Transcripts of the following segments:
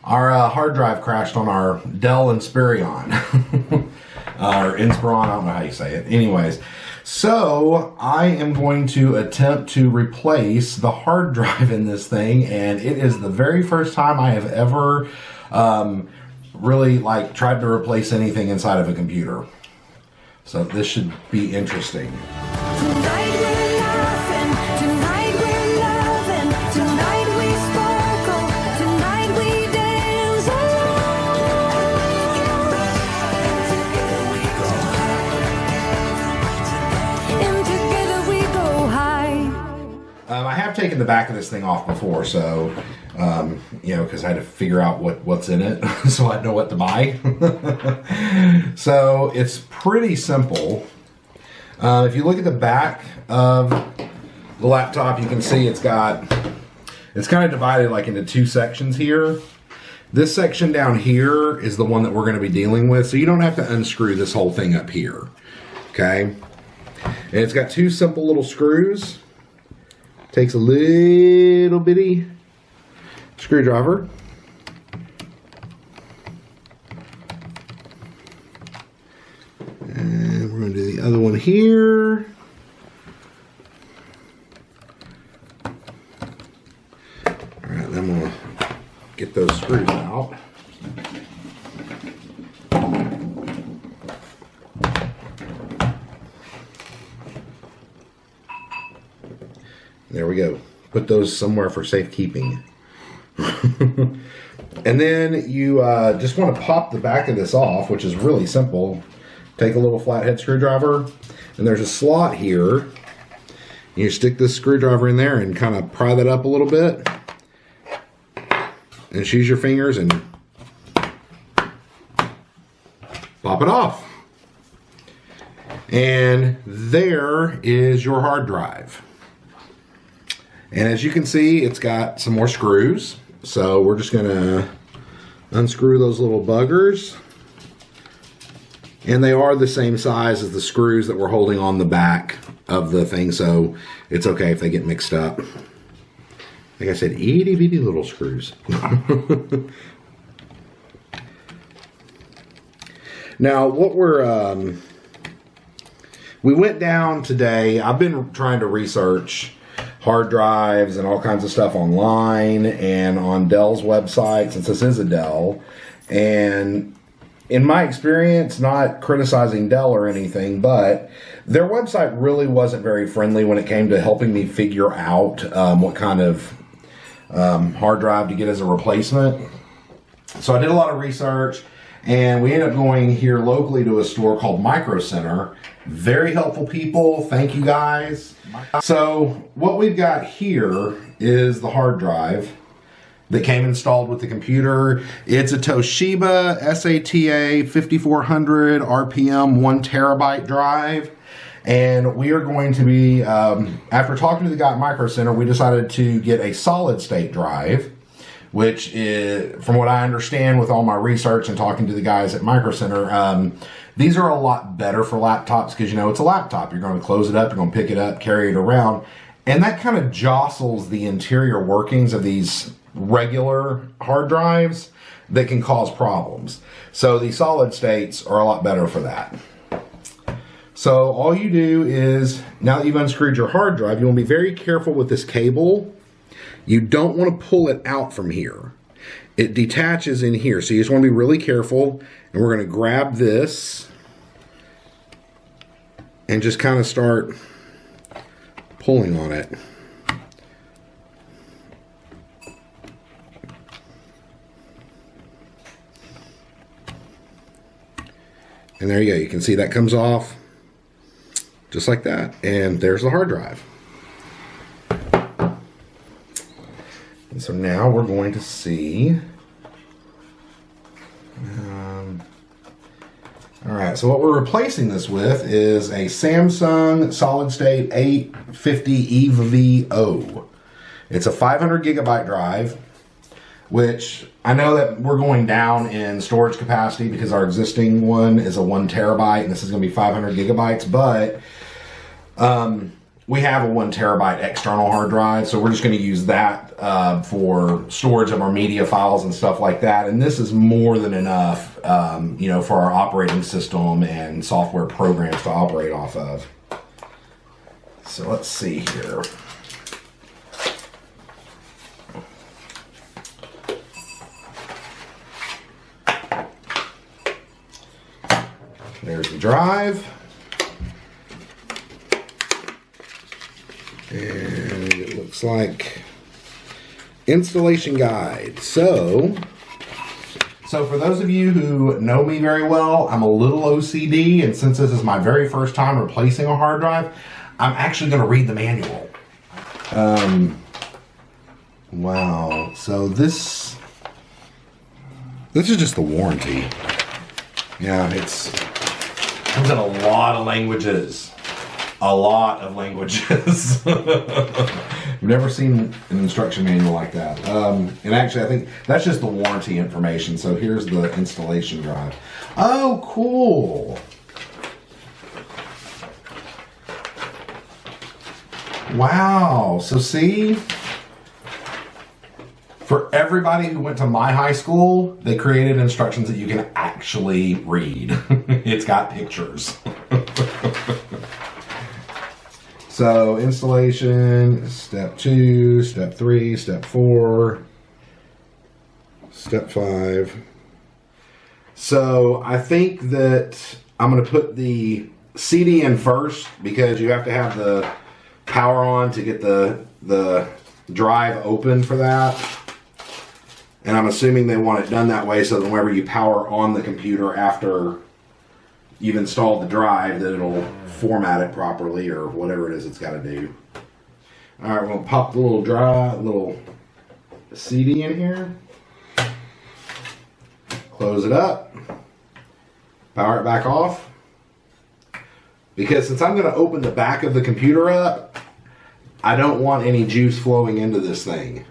Our hard drive crashed on our Dell Inspiron. Or Inspiron, I don't know how you say it. Anyways, so I am going to attempt to replace the hard drive in this thing, and it is the very first time I have ever really tried to replace anything inside of a computer. So this should be interesting. Tonight we're laughing, tonight we're loving, tonight we sparkle, tonight we dance and together we go high. I have taken the back of this thing off before, so you know, because I had to figure out what's in it so I'd know what to buy. So it's pretty simple. If you look at the back of the laptop, you can see it's kind of divided like into two sections here. This section down here is the one that we're going to be dealing with, so you don't have to unscrew this whole thing up here. Okay, and it's got two simple little screws. Takes a little bitty screwdriver. And we're going to do the other one here. Alright, then we'll get those screws out. There we go. Put those somewhere for safekeeping. And then you just want to pop the back of this off, which is really simple. Take a little flathead screwdriver, and there's a slot here. You stick this screwdriver in there and kind of pry that up a little bit. And use your fingers and pop it off. And there is your hard drive. And as you can see, it's got some more screws. So we're just gonna unscrew those little buggers. And they are the same size as the screws that we're holding on the back of the thing, so it's okay if they get mixed up. Like I said, itty bitty little screws. Now, what we went down today. I've been trying to research hard drives and all kinds of stuff online and on Dell's website, since this is a Dell. And in my experience, not criticizing Dell or anything, but their website really wasn't very friendly when it came to helping me figure out what kind of hard drive to get as a replacement. So I did a lot of research, and we ended up going here locally to a store called Micro Center. Very helpful people. Thank you guys. So what we've got here is the hard drive that came installed with the computer. It's a Toshiba SATA 5400 RPM 1 terabyte drive. And we are going to be, after talking to the guy at Micro Center, we decided to get a solid state drive, which is, from what I understand with all my research and talking to the guys at Micro Center, these are a lot better for laptops because, you know, it's a laptop. You're going to close it up, you're going to pick it up, carry it around. And that kind of jostles the interior workings of these regular hard drives that can cause problems. So the solid states are a lot better for that. So all you do is, now that you've unscrewed your hard drive, you want to be very careful with this cable. You don't want to pull it out from here. It detaches in here, so you just want to be really careful. And we're going to grab this and just kind of start pulling on it. And there you go. You can see that comes off just like that. And there's the hard drive. And so now we're going to see. All right, so what we're replacing this with is a Samsung solid state 850 EVO. It's a 500 gigabyte drive, which I know that we're going down in storage capacity because our existing one is a 1 terabyte and this is going to be 500 gigabytes. But we have a 1 terabyte external hard drive, so we're just going to use that for storage of our media files and stuff like that. And this is more than enough, you know, for our operating system and software programs to operate off of. So let's see here. There's the drive. And it looks like installation guide. So for those of you who know me very well, I'm a little OCD, and since this is my very first time replacing a hard drive, I'm actually going to read the manual. Wow. So this is just the warranty. Yeah, it comes in a lot of languages. A lot of languages. I've never seen an instruction manual like that. And actually, I think that's just the warranty information. So here's the installation drive. Oh, cool. Wow. So see, for everybody who went to my high school, they created instructions that you can actually read. It's got pictures. So installation, step 2, step 3, step 4, step 5. So I think that I'm going to put the CD in first because you have to have the power on to get the drive open for that. And I'm assuming they want it done that way so that whenever you power on the computer after you've installed the drive, that it'll format it properly or whatever it is it's got to do. All right, we're going to pop the little CD in here. Close it up. Power it back off. Because since I'm going to open the back of the computer up, I don't want any juice flowing into this thing.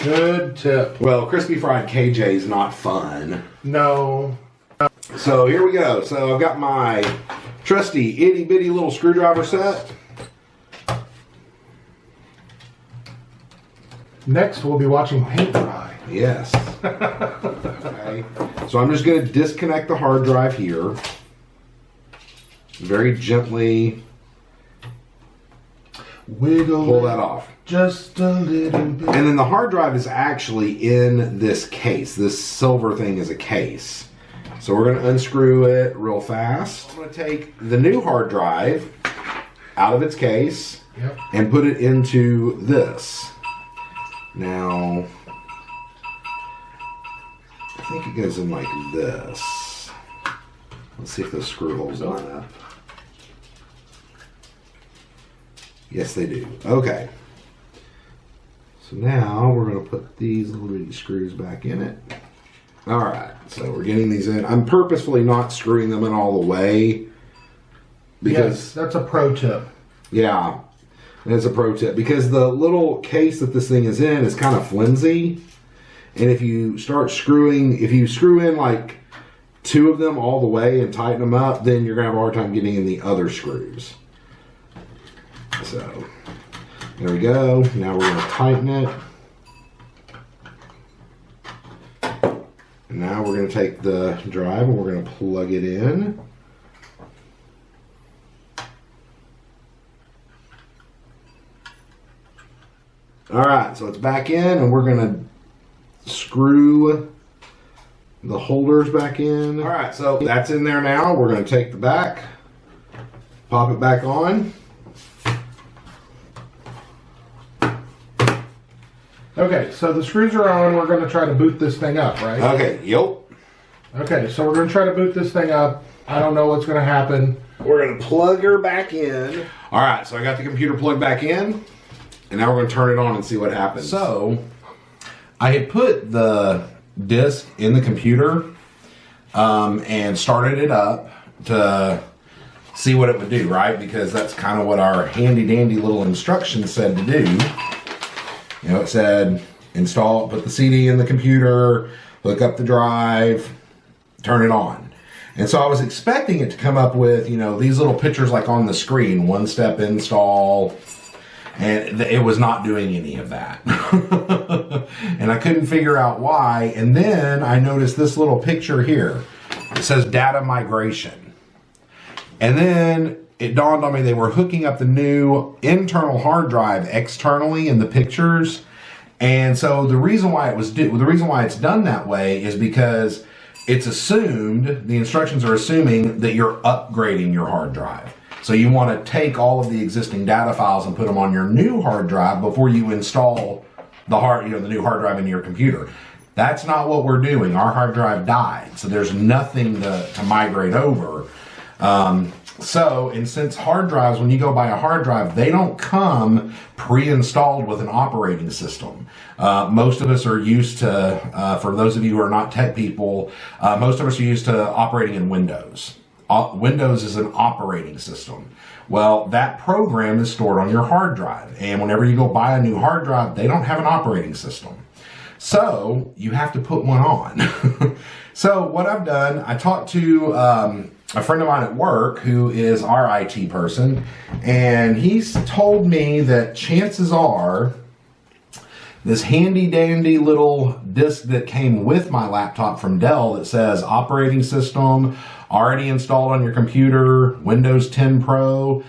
Good tip. Well, crispy fried KJ is not fun. No. So here we go. So I've got my trusty itty bitty little screwdriver set. Next, we'll be watching paint dry. Yes. Okay. So I'm just going to disconnect the hard drive here. Very gently Wiggle. pull that off. Just a little bit. And then the hard drive is actually in this case. This silver thing is a case. So we're going to unscrew it real fast. I'm going to take the new hard drive out of its case and put it into this. Now, I think it goes in like this. Let's see if those screw holes line up. Yes, they do. Okay. So now we're going to put these little bitty screws back in it. All right, so we're getting these in. I'm purposefully not screwing them in all the way because yes, that's a pro tip. Yeah, that's a pro tip because the little case that this thing is in is kind of flimsy, and if you start screwing, if you screw in like 2 of them all the way and tighten them up, then you're gonna have a hard time getting in the other screws. So there we go. Now we're gonna tighten it. Now we're going to take the drive and we're going to plug it in. All right, so it's back in and we're going to screw the holders back in. All right, so that's in there now. We're going to take the back, pop it back on. Okay, so the screws are on. We're going to try to boot this thing up, right? Okay, yep. Okay, so we're going to try to boot this thing up. I don't know what's going to happen. We're going to plug her back in. All right, so I got the computer plugged back in, and now we're going to turn it on and see what happens. So, I had put the disk in the computer and started it up to see what it would do, right? Because that's kind of what our handy-dandy little instructions said to do. You know, it said install, put the CD in the computer, hook up the drive, turn it on. And so I was expecting it to come up with, you know, these little pictures like on the screen, 1-step install, and it was not doing any of that. And I couldn't figure out why. And then I noticed this little picture here. It says data migration. And then it dawned on me they were hooking up the new internal hard drive externally in the pictures. And so the reason why it's done that way is because it's assumed, the instructions are assuming that you're upgrading your hard drive. So you want to take all of the existing data files and put them on your new hard drive before you install the new hard drive into your computer. That's not what we're doing. Our hard drive died, so there's nothing to migrate over. And since hard drives, when you go buy a hard drive, they don't come pre-installed with an operating system. Most of us are used to, for those of you who are not tech people, most of us are used to operating in Windows. Windows is an operating system. Well, that program is stored on your hard drive. And whenever you go buy a new hard drive, they don't have an operating system. So you have to put one on. So what I've done, I talked to a friend of mine at work who is our IT person, and he's told me that chances are this handy dandy little disk that came with my laptop from Dell that says operating system already installed on your computer, Windows 10 Pro,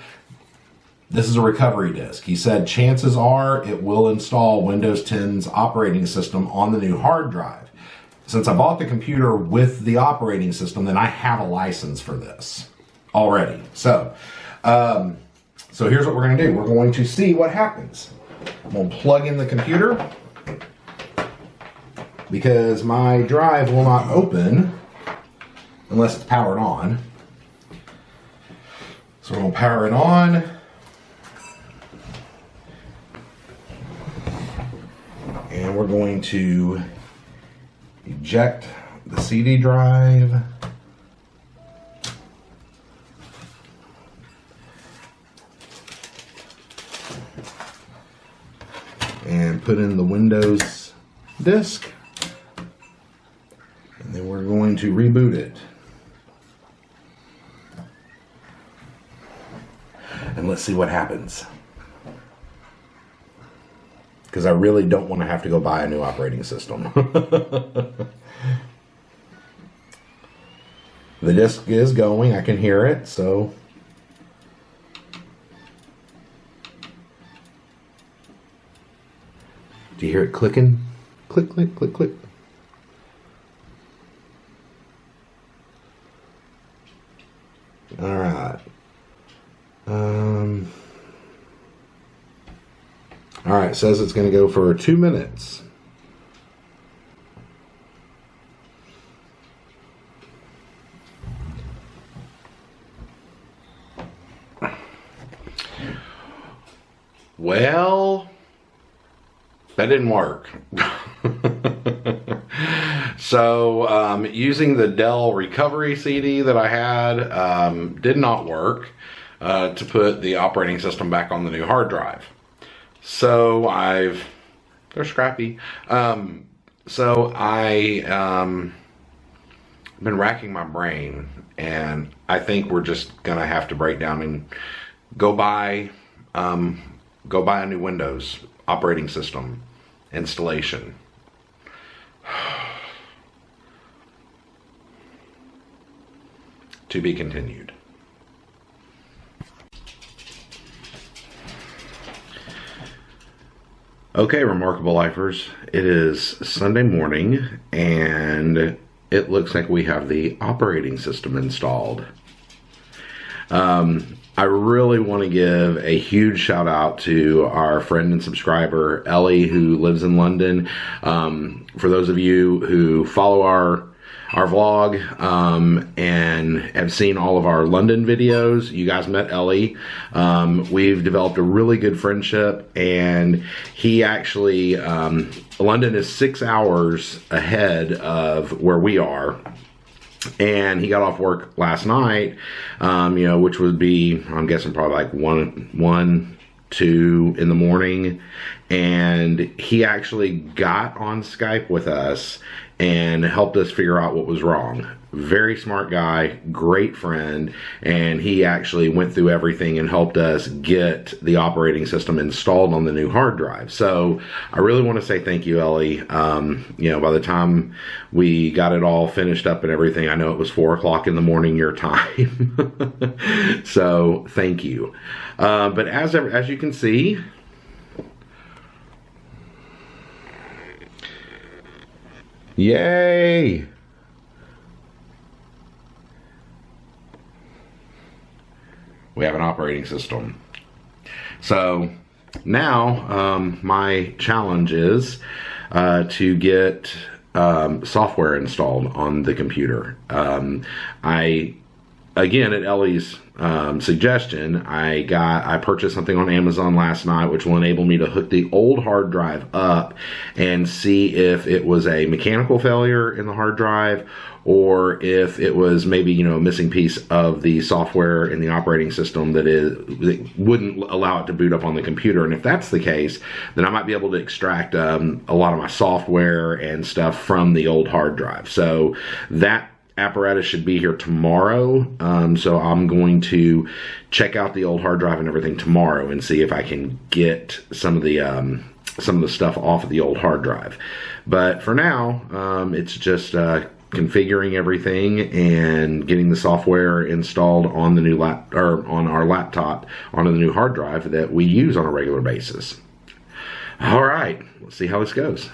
this is a recovery disk. He said chances are it will install Windows 10's operating system on the new hard drive. Since I bought the computer with the operating system, then I have a license for this already. So here's what we're going to do. We're going to see what happens. I'm going to plug in the computer because my drive will not open unless it's powered on. So we're going to power it on. And we're going to eject the CD drive. And put in the Windows disk. And then we're going to reboot it. And let's see what happens. Because I really don't want to have to go buy a new operating system. The disk is going, I can hear it, so. Do you hear it clicking? Click, click, click, click. All right. All right, it says it's going to go for 2 minutes. Well, that didn't work. So, using the Dell recovery CD that I had did not work to put the operating system back on the new hard drive. So they're scrappy. So I been racking my brain, and I think we're just gonna have to break down and go buy a new Windows operating system installation. To be continued. Okay, Remarkable Lifers, it is Sunday morning, and it looks like we have the operating system installed. I really want to give a huge shout out to our friend and subscriber, Ellie, who lives in London. For those of you who follow our vlog and have seen all of our London videos, you guys met Ellie. We've developed a really good friendship, and he actually, London is 6 hours ahead of where we are. And he got off work last night, which would be, I'm guessing, probably like 1, 2 in the morning. and he actually got on Skype with us and helped us figure out what was wrong. Very smart guy, great friend, and he actually went through everything and helped us get the operating system installed on the new hard drive. So I really want to say thank you, Ellie. You know, by the time we got it all finished up and everything, I know it was 4 o'clock in the morning your time. So thank you. But as you can see, yay! We have an operating system. So now my challenge is to get software installed on the computer. Again, at Ellie's suggestion, I purchased something on Amazon last night, which will enable me to hook the old hard drive up and see if it was a mechanical failure in the hard drive, or if it was maybe, you know, a missing piece of the software in the operating system that wouldn't allow it to boot up on the computer. And if that's the case, then I might be able to extract a lot of my software and stuff from the old hard drive. So that apparatus should be here tomorrow. So I'm going to check out the old hard drive and everything tomorrow and see if I can get some of the stuff off of the old hard drive. But for now, it's just configuring everything and getting the software installed on the new on our laptop onto the new hard drive that we use on a regular basis. All right, let's see how this goes.